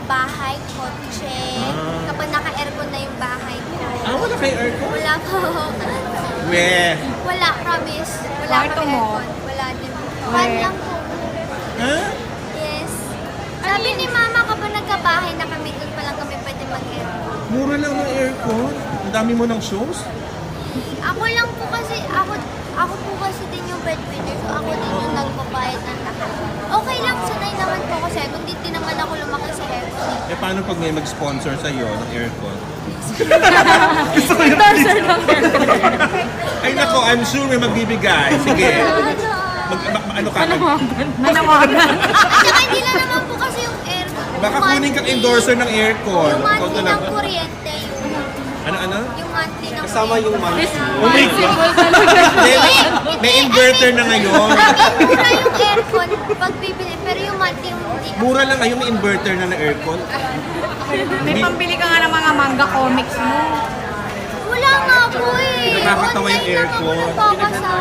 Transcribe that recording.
bahay, kotse. Kapag naka-aircon na yung bahay ko. Wala kayo aircon? Wala po. Weh. Wala, promise. Wala Kwarto kami mo? aircon. Wala din. Fan lang po. Ha? Yes. Sabi ni mama, kapag nagkabahay na kami, doon pa lang kami pwede mag-aircon. Mura lang ng aircon. Ang dami mo ng shows. Ako lang po kasi, ako po kasi din yung breadwinner. So ako din yung nagbabayad ng lahat. Okay lang, sanay naman po kasi kung di naman ako lumaki sa aircon. Paano pag may mag-sponsor sa'yo ng aircon? Endorser ng aircon. Ay nako, I'm sure may magbibigay. Sige. Ano ka? Manawagan. At saka hindi lang naman po kasi yung aircon. Baka kunin kang endorser ng aircon. Yung Ikaw monthly ng talaga. kuryente, Ano? yung monthly ng Kasama yung monthly. Oh my God! May inverter na ngayon. mura yung aircon pag bibili, pero yung monthly yung hindi. Mura lang ngayon, may inverter na aircon. May pambili ka nga ng mga manga comics mo. Wala nga po eh. Nakakatawa yung Online lang ako aircon. nagpapasa.